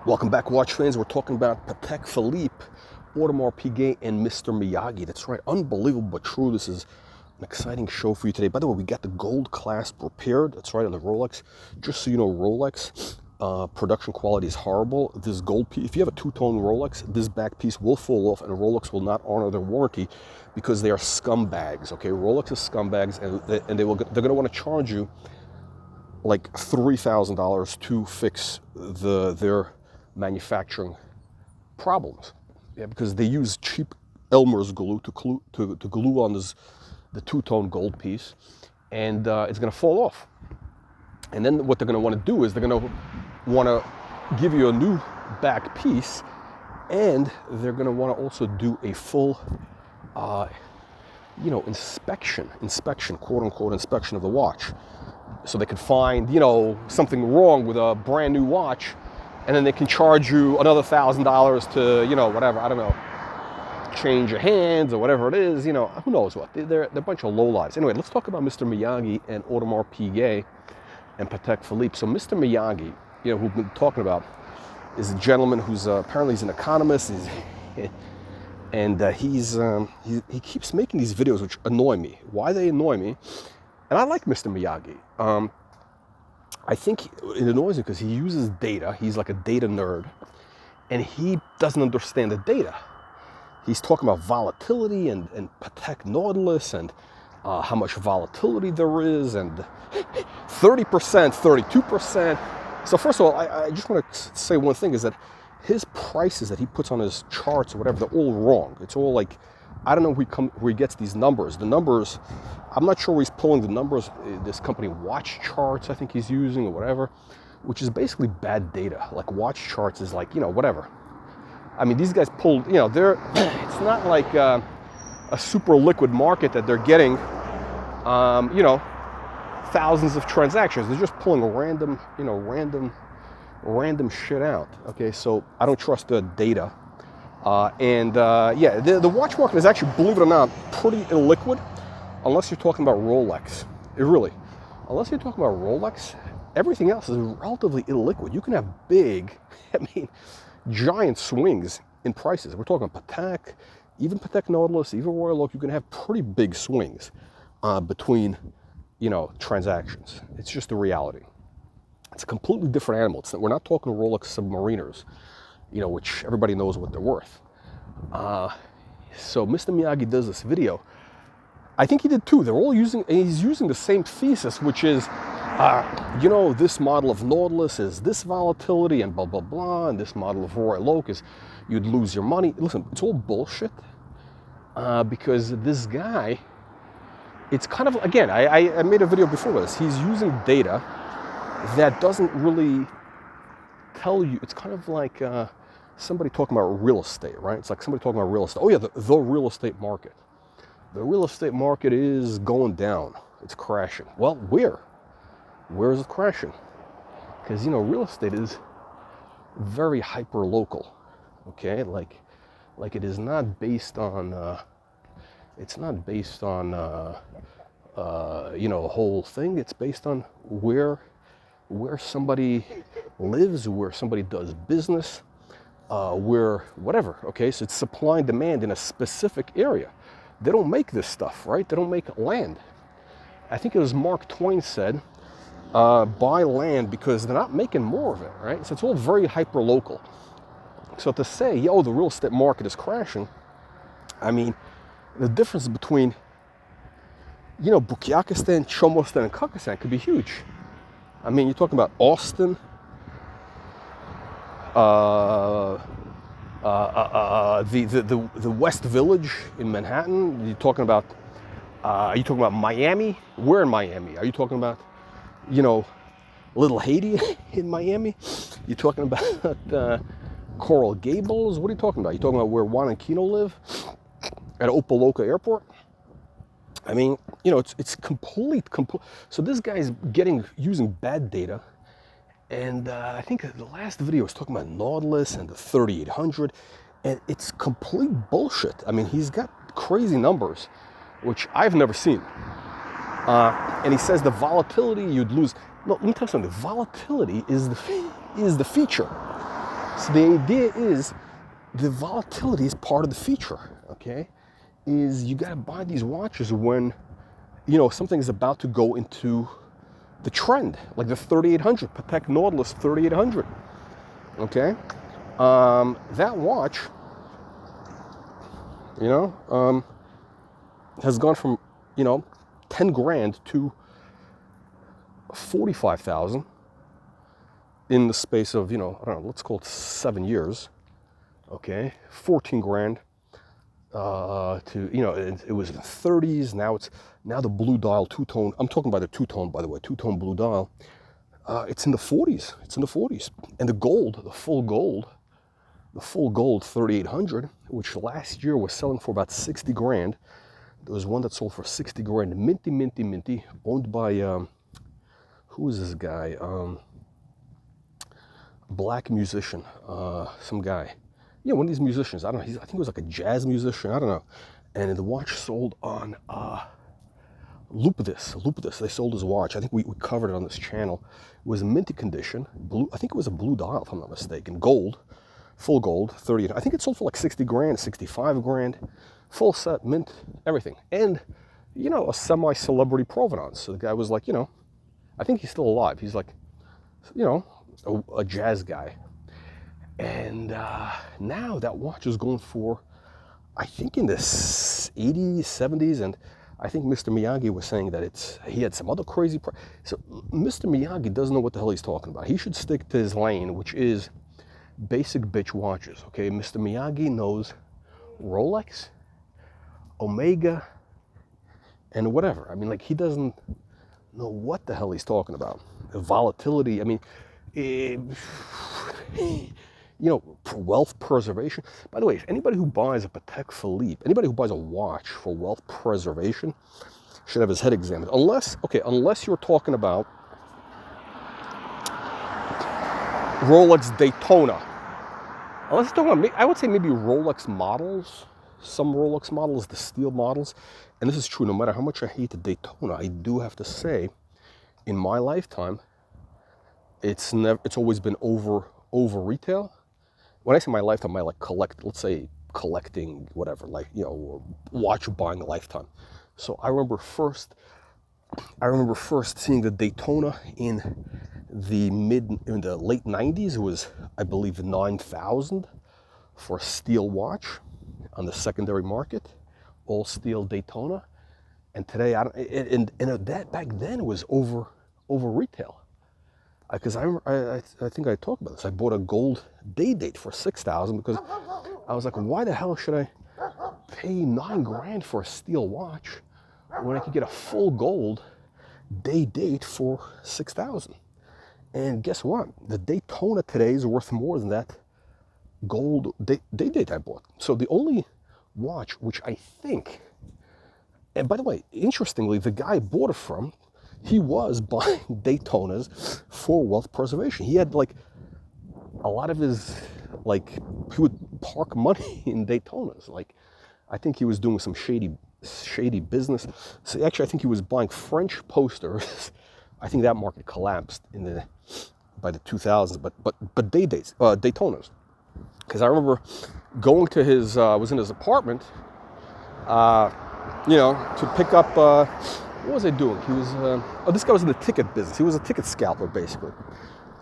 Welcome back, watch fans. We're talking about Patek Philippe, Audemars Piguet, and Mr. Miyagi. That's right, unbelievable but true. This is an exciting show for you today. By the way, we got the gold clasp repaired. That's right, on the Rolex. Just so you know, Rolex production quality is horrible. This gold piece, if you have a two-tone Rolex, this back piece will fall off, and Rolex will not honor their warranty because they are scumbags. Okay, Rolex is scumbags, and they're going to want to charge you like $3,000 to fix their manufacturing problems, because they use cheap Elmer's glue to glue on the two-tone gold piece, and it's going to fall off. And then what they're going to want to do is they're going to want to give you a new back piece, and they're going to want to also do a full inspection, quote unquote inspection of the watch, so they could find something wrong with a brand new watch, and then they can charge you another $1,000 to, whatever, I don't know, change your hands or whatever it is, who knows what. They're a bunch of lowlives. Anyway, let's talk about Mr. Miyagi and Audemars Piguet and Patek Philippe. So Mr. Miyagi, who we've been talking about, is a gentleman who's apparently he's an economist, he keeps making these videos which annoy me. Why they annoy me? And I like Mr. Miyagi. I think it annoys me because he uses data. He's like a data nerd, and he doesn't understand the data. He's talking about volatility and Patek Nautilus and how much volatility there is, and 30%, 32%. So first of all, I just want to say one thing, is that his prices that he puts on his charts or whatever, they're all wrong. It's all like, I don't know where he gets these numbers. The numbers, I'm not sure where he's pulling the numbers. This company Watch Charts, I think he's using, or whatever, which is basically bad data. Like Watch Charts is like, whatever. I mean, these guys pulled, it's not like a super liquid market that they're getting, thousands of transactions. They're just pulling random shit out. Okay, so I don't trust the data. The watch market is actually, believe it or not, pretty illiquid, unless you're talking about Rolex. Unless you're talking about Rolex, everything else is relatively illiquid. You can have giant swings in prices. We're talking Patek, even Patek Nautilus, even Royal Oak. You can have pretty big swings between, transactions. It's just the reality. It's a completely different animal. We're not talking Rolex Submariners, which everybody knows what they're worth. So Mr. Miyagi does this video. I think he did too. He's using the same thesis, which is, this model of Nautilus is this volatility and blah, blah, blah, and this model of Royal Oak is you'd lose your money. Listen, it's all bullshit, because this guy, it's kind of, again, I made a video before this. He's using data that doesn't really tell you. It's kind of like somebody talking about real estate, right? It's like somebody talking about real estate. Oh yeah, the real estate market. The real estate market is going down. It's crashing. Well, where? Where is it crashing? Because real estate is very hyper local. Okay, like it is not based on. It's not based on a whole thing. It's based on where somebody lives, where somebody does business, where whatever. Okay, so it's supply and demand in a specific area. They don't make this stuff, right? They don't make land. I think it was Mark Twain said, buy land because they're not making more of it, right? So it's all very hyper local. So to say, the real estate market is crashing, I mean, the difference between, Bukiakistan, Chomostan, and Kakistan could be huge. I mean, you're talking about Austin, the West Village in Manhattan. You're talking about, are you talking about Miami? Where in Miami? Are you talking about, Little Haiti in Miami? You're talking about Coral Gables? What are you talking about? You're talking about where Juan and Kino live at Opa-locka Airport? I mean, it's complete. So this guy's using bad data, and I think the last video was talking about Nautilus and the 3800, and it's complete bullshit. I mean, he's got crazy numbers, which I've never seen. And he says the volatility you'd lose. No, let me tell you something. The volatility is the feature. So the idea is the volatility is part of the feature, okay? Is you gotta buy these watches when, something is about to go into the trend, like the 3800, Patek Nautilus 3800, okay? That watch, has gone from, 10 grand to 45,000 in the space of, I don't know, let's call it 7 years, okay? 14 grand to, it was in the 30s. Now the blue dial two-tone, I'm talking about the two-tone, by the way, two-tone blue dial, it's in the 40s. It's in the 40s. And the gold, the full gold 3800, which last year was selling for about 60 grand. There was one that sold for 60 grand, minty, owned by, who is this guy? Black musician, some guy. Yeah, one of these musicians. I don't know. I think he was like a jazz musician. I don't know. And the watch sold on Lupus. They sold his watch. I think we covered it on this channel. It was in minty condition. Blue. I think it was a blue dial, if I'm not mistaken. Gold, full gold, 30. I think it sold for like 60 grand, 65 grand, full set, mint, everything. And, a semi-celebrity provenance. So the guy was like, I think he's still alive. He's like, a jazz guy. And now that watch is going for, I think, in the 80s, 70s, and I think Mr. Miyagi was saying that he had some other crazy price. So Mr. Miyagi doesn't know what the hell he's talking about. He should stick to his lane, which is basic bitch watches, okay? Mr. Miyagi knows Rolex, Omega, and whatever. I mean, like, he doesn't know what the hell he's talking about. Volatility, I mean, for wealth preservation. By the way, if anybody who buys a Patek Philippe, anybody who buys a watch for wealth preservation should have his head examined. Unless you're talking about Rolex Daytona. Unless you're talking about, I would say maybe Rolex models, some Rolex models, the steel models. And this is true, no matter how much I hate the Daytona, I do have to say, in my lifetime, it's always been over retail. When I say my lifetime, I like collecting whatever, watch buying a lifetime. So I remember first seeing the Daytona in the late 90s. It was, I believe, 9,000 for a steel watch on the secondary market, all steel Daytona. And today, that back then it was over retail. Because I think I talked about this. I bought a gold day-date for 6,000 because I was like, why the hell should I pay 9 grand for a steel watch when I could get a full gold day-date for 6,000? And guess what? The Daytona today is worth more than that gold day-date I bought. So the only watch which I think, and by the way, interestingly, the guy I bought it from, he was buying Daytonas for wealth preservation. He had a lot of his, he would park money in Daytonas. I think he was doing some shady business. So actually, I think he was buying French posters. I think that market collapsed by the 2000s. But Daytonas, because I remember going to his, I was in his apartment, to pick up. What was I doing? He was, this guy was in the ticket business. He was a ticket scalper, basically.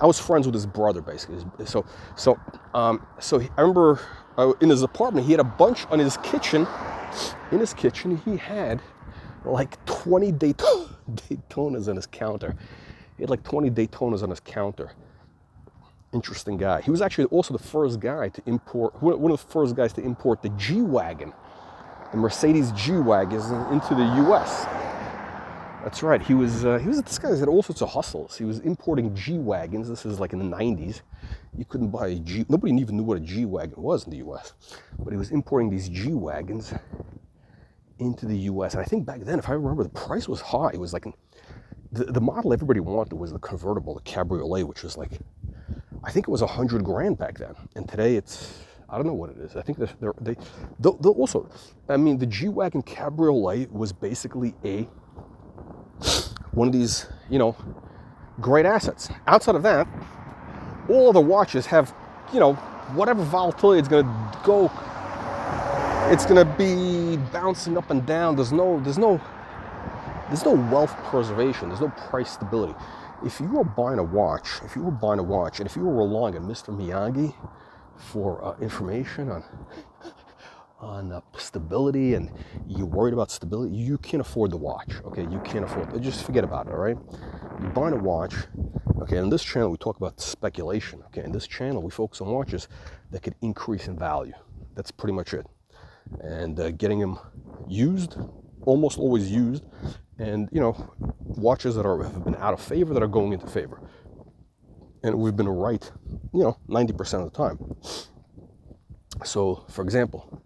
I was friends with his brother, basically. So I remember in his apartment, he had a bunch on his kitchen. In his kitchen, he had 20 Daytonas on his counter. He had 20 Daytonas on his counter. Interesting guy. He was actually also the first guy to import, one of the first guys to import the G-Wagon, the Mercedes G-Wagon into the U.S. That's right. This guy had all sorts of hustles. He was importing G-Wagons. This is in the 90s. You couldn't buy a G. Nobody even knew what a G-Wagon was in the U.S. But he was importing these G-Wagons into the U.S. And I think back then, if I remember, the price was high. It was the model everybody wanted was the convertible, the cabriolet, which was I think it was 100 grand back then. And today it's, I don't know what it is. I think they'll also, I mean, the G-Wagon cabriolet was basically one of these, great assets. Outside of that, all other watches have you know, whatever volatility it's going to go, it's going to be bouncing up and down. There's no wealth preservation. There's no price stability. If you were buying a watch, and if you were relying on Mr. Miyagi for information on stability, and you're worried about stability, you can't afford the watch. Okay, you can't afford it. Just forget about it. All right, you're buying a watch. Okay, in this channel we talk about speculation. Okay, in this channel we focus on watches that could increase in value. That's pretty much it. And getting them used, almost always used, and you know, watches that have been out of favor that are going into favor. And we've been right, you know, 90% of the time. So, for example,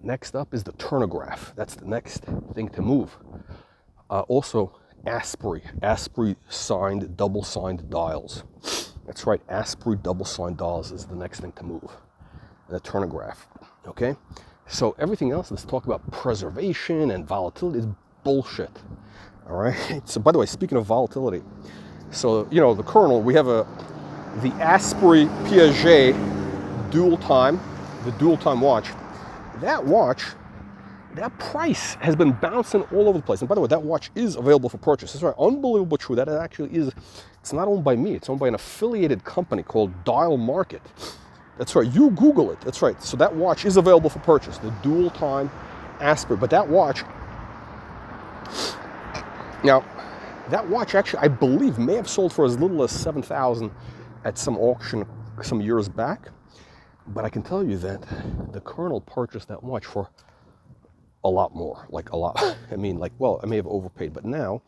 next up is the turnograph. That's the next thing to move. Also, Asprey signed, double signed dials. That's right, Asprey double signed dials is the next thing to move. The turnograph. Okay, so everything else, let's talk about preservation and volatility, is bullshit. All right. So, by the way, speaking of volatility, so you know the Colonel, we have the Asprey Piaget dual time watch. That price has been bouncing all over the place. And by the way, that watch is available for purchase. That's right, unbelievable true. That it actually is. It's not owned by me. It's owned by an affiliated company called Dial Market. That's right. You Google it. That's right. So that watch is available for purchase. The dual time Asprey. But that watch. Now, that watch actually, I believe, may have sold for as little as $7,000 at some auction some years back. But I can tell you that the Colonel purchased that watch for a lot more, like a lot. I mean, like, well, I may have overpaid, but now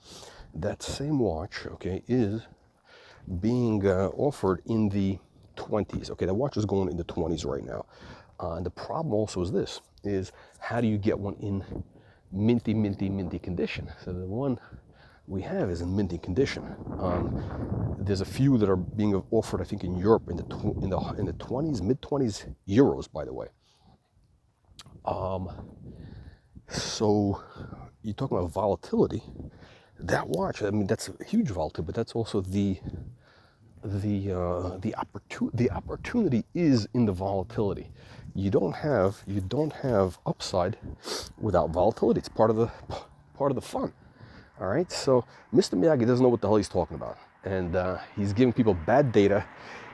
that same watch, okay, is being offered in the 20s. Okay, that watch is going in the 20s right now. And the problem also is how do you get one in minty condition? So the one we have is in minty condition. There's a few that are being offered, I think, in Europe in the 20s, mid-20s euros, by the way. So you're talking about volatility. That watch, I mean, that's a huge volatility, but that's also the opportunity is in the volatility. You don't have upside without volatility. It's part of the fun. All right. So Mr. Miyagi doesn't know what the hell he's talking about, and he's giving people bad data.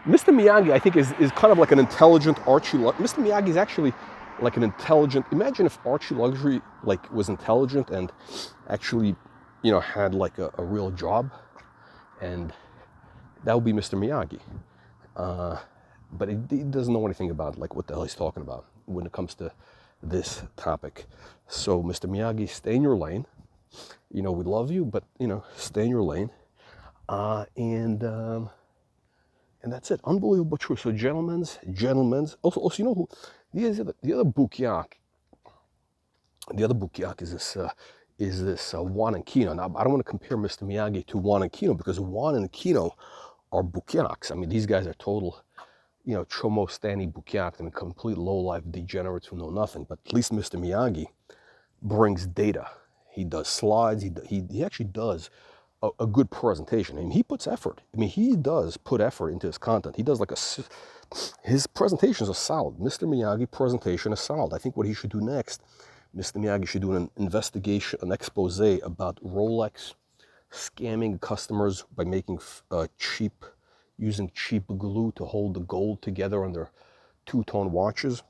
Mr. Miyagi, I think, is kind of like an intelligent Archie. Mr. Miyagi is actually like an intelligent. Imagine if Archie Luxury like was intelligent and actually, you know, had like a real job, and that would be Mr. Miyagi. But he doesn't know anything about like what the hell he's talking about when it comes to this topic. So Mr. Miyagi, stay in your lane. You know, we love you, but you know, stay in your lane. And that's it. Unbelievable true. So gentlemen's. Also, you know who? The other Bukyak. The other Bukyak is this Juan and Kino. Now, I don't want to compare Mr. Miyagi to Juan and Kino because Juan and Kino are Bukyaks. I mean, these guys are total, you know, Chomo Stanny Bukyak and complete low-life degenerates who know nothing. But at least Mr. Miyagi brings data. He does slides. He actually does a good presentation. I mean, he puts effort. I mean, he does put effort into his content. He does like his presentations are solid. Mr. Miyagi presentation is solid. I think what he should do next, Mr. Miyagi should do an investigation, an expose about Rolex scamming customers by making using cheap glue to hold the gold together on their two-tone watches.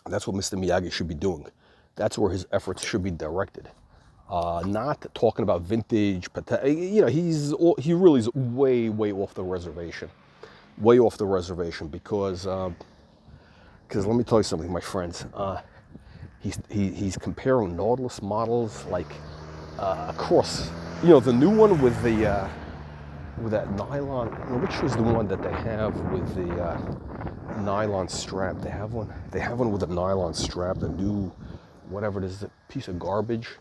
That's what Mr. Miyagi should be doing. That's where his efforts should be directed. Not talking about vintage, you know, he really is way off the reservation. Way off the reservation because let me tell you something, my friends. He's comparing Nautilus models like across, you know, the new one with that nylon. You know, which is the one that they have with the nylon strap? They have one with a nylon strap. The new, whatever it is, a piece of garbage.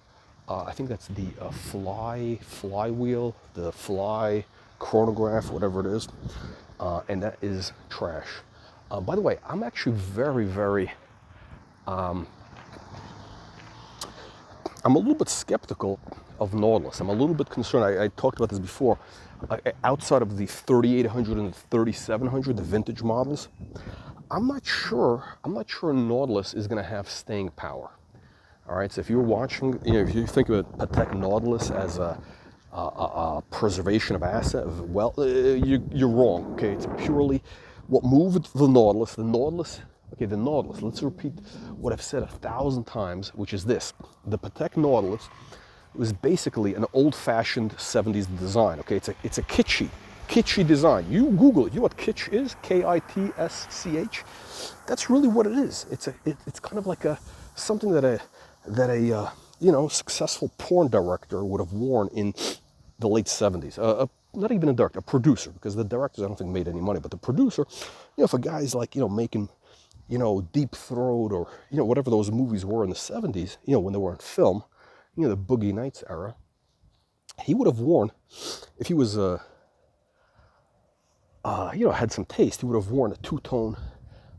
I think that's the flywheel, the fly chronograph, whatever it is, and that is trash. By the way, I'm actually very I'm a little bit skeptical of Nautilus. I'm a little bit concerned. I talked about this before. Outside of the 3800 and the 3700, the vintage models, I'm not sure Nautilus is going to have staying power. All right, so if you're watching, if you think of Patek Nautilus as a preservation of asset, you're wrong. Okay, it's purely what moved the Nautilus. Okay, the Nautilus. Let's repeat what I've said 1,000 times, which is this: the Patek Nautilus was basically an old-fashioned 70s design. Okay, it's a kitschy design. You Google it. You know what kitsch is? Kitsch. That's really what it is. It's kind of like something that a successful porn director would have worn in the late 70s. Not even a director, a producer, because the directors I don't think made any money, but the producer, for guys like making Deep Throat or whatever those movies were in the 70s, when they were on film, the Boogie Nights era, he would have worn, if he was had some taste, he would have worn a two-tone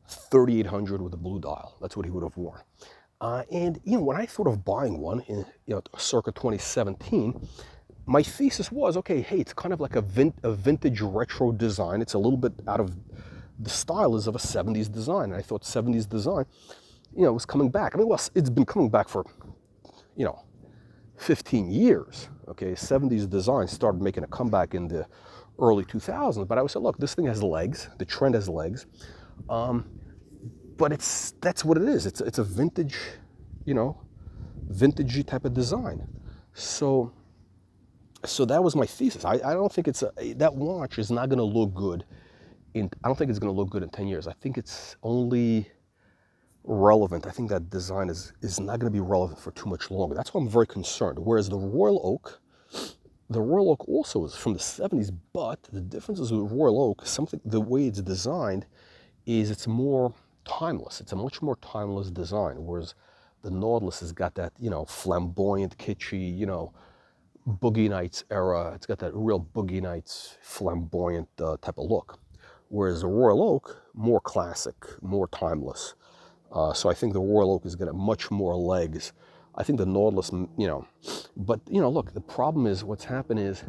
3800 with a blue dial. That's what he would have worn. And when I thought of buying one in circa 2017, my thesis was, okay, hey, it's kind of like a vintage retro design. It's a little bit out of the style is of a 70s design. And I thought 70s design, was coming back. I mean, well, it's been coming back for, 15 years. Okay, 70s design started making a comeback in the early 2000s. But I would say, look, this thing has legs. The trend has legs. But that's what it is. It's a vintage, vintagey type of design. So that was my thesis. I don't think that watch is not going to look good. I don't think it's going to look good in 10 years. I think it's only relevant. I think that design is not going to be relevant for too much longer. That's why I'm very concerned. Whereas the Royal Oak also is from the 70s, but the difference is with Royal Oak, the way it's designed is it's more timeless. It's a much more timeless design, whereas the Nautilus has got that, flamboyant, kitschy, Boogie Nights era. It's got that real Boogie Nights flamboyant type of look. Whereas the Royal Oak, more classic, more timeless. So I think the Royal Oak is going to much more legs. I think the Nautilus, but look, the problem is what's happened is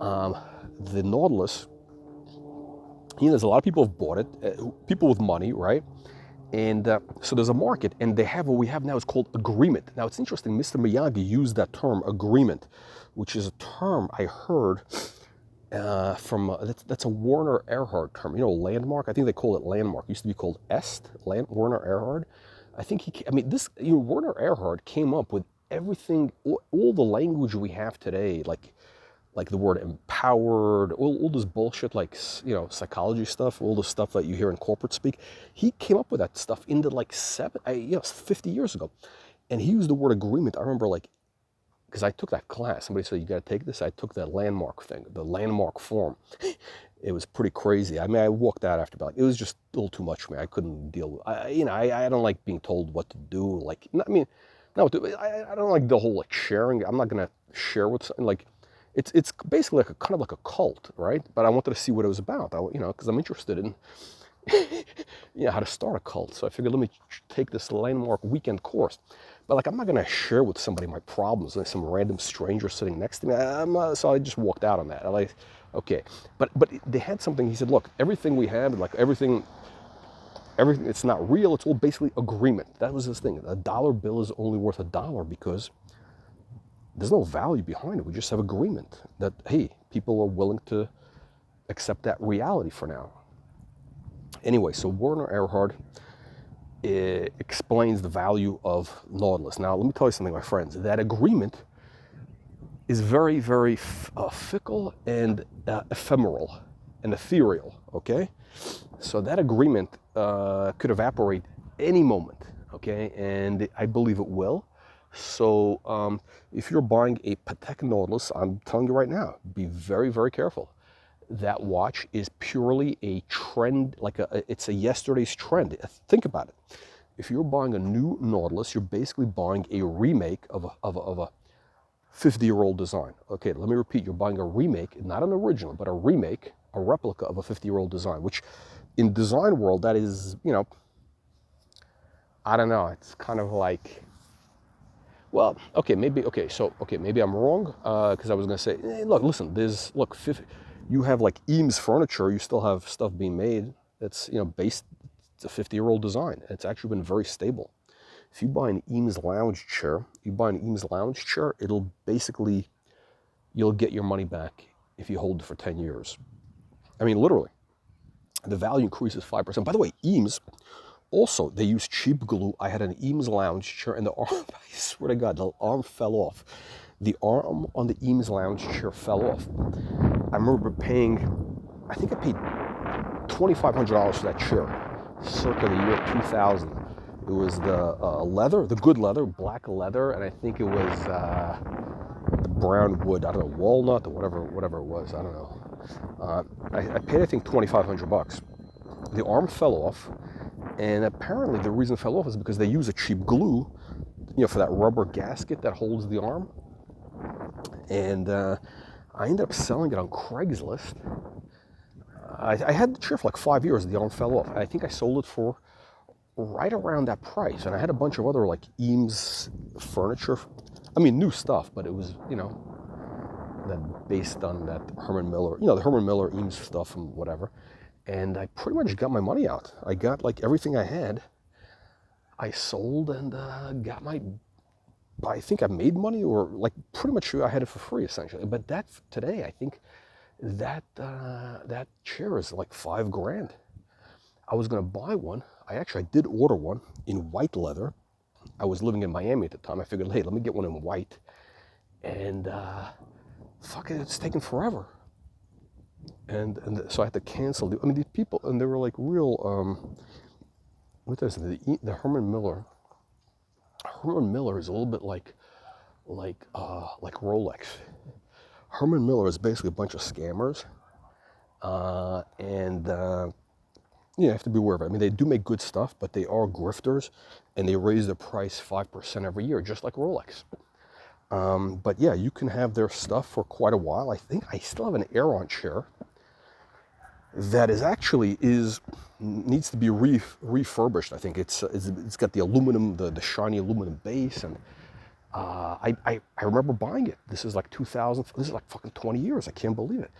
the Nautilus, there's a lot of people have bought it, people with money, right? And so there's a market, and what we have now is called agreement. Now it's interesting, Mr. Miyagi used that term, agreement, which is a term I heard from, that's a Werner Erhard term, landmark. I think they call it landmark. It used to be called Werner Erhard. I think Werner Erhard came up with everything, all the language we have today, like the word empowered, all this bullshit, like, psychology stuff, all the stuff that you hear in corporate speak. He came up with that stuff in the 50 years ago. And he used the word agreement. I remember because I took that class, somebody said, you got to take this. I took that landmark thing, the landmark form. It was pretty crazy. I mean, I walked out after about, it was just a little too much for me. I couldn't deal with, I don't like being told what to do. I don't like the whole sharing. I'm not going to share with something it's basically kind of like a cult, right? But I wanted to see what it was about, because I'm interested in, how to start a cult. So I figured, let me take this landmark weekend course. But I'm not going to share with somebody my problems, like some random stranger sitting next to me. So I just walked out on that. Okay. But they had something, he said, look, everything we have, everything, it's not real. It's all basically agreement. That was his thing. A dollar bill is only worth $1 because there's no value behind it. We just have agreement that, hey, people are willing to accept that reality for now. Anyway, so Werner Erhard explains the value of Nautilus. Now, let me tell you something, my friends. That agreement is very, very fickle and ephemeral and ethereal, okay? So that agreement could evaporate any moment, okay? And I believe it will. So if you're buying a Patek Nautilus, I'm telling you right now, be very, very careful. That watch is purely a trend, it's a yesterday's trend. Think about it. If you're buying a new Nautilus, you're basically buying a remake of a 50-year-old design. Okay, let me repeat. You're buying a remake, not an original, but a remake, a replica of a 50-year-old design, which in design world, that is, I don't know. It's kind of like Well, okay, maybe okay. So okay, maybe I'm wrong because I was gonna say, look, listen. Look, you have like Eames furniture. You still have stuff being made. It's based. It's a 50-year-old design. It's actually been very stable. If you buy an Eames lounge chair, it'll basically you'll get your money back if you hold it for 10 years. I mean, literally, the value increases 5%. By the way, Eames. Also, they use cheap glue. I had an Eames lounge chair, and the arm, I swear to God, the arm fell off. The arm on the Eames lounge chair fell off. I remember paying, I think I paid $2,500 for that chair, circa the year 2000. It was the leather, the good leather, black leather, and I think it was the brown wood, I don't know, walnut or whatever it was, I don't know. I paid, I think, $2,500. The arm fell off. And apparently the reason it fell off is because they use a cheap glue, for that rubber gasket that holds the arm. And I ended up selling it on Craigslist. I had the chair for like 5 years. The arm fell off. I think I sold it for right around that price. And I had a bunch of other like Eames furniture. I mean, new stuff, but it was, that based on that Herman Miller, the Herman Miller Eames stuff and whatever. And I pretty much got my money out. I got like everything I had. I sold and got I think I made money, or like pretty much I had it for free essentially. But that today, I think that that chair is like $5,000. I was gonna buy one. I did order one in white leather. I was living in Miami at the time. I figured, hey, let me get one in white. And fuck it, it's taken forever. And so I had to cancel. I mean, these people, and they were like real. What is it? The Herman Miller. Herman Miller is a little bit like Rolex. Herman Miller is basically a bunch of scammers, and you have to be aware of it. I mean, they do make good stuff, but they are grifters, and they raise the price 5% every year, just like Rolex. But yeah, you can have their stuff for quite a while. I think I still have an Aeron chair that needs to be refurbished. I think it's got the aluminum, the shiny aluminum base, and I remember buying it. This is like 2000. This is like fucking 20 years. I can't believe it.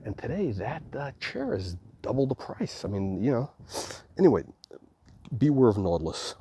And today that chair is double the price. I mean, anyway, beware of Nautilus.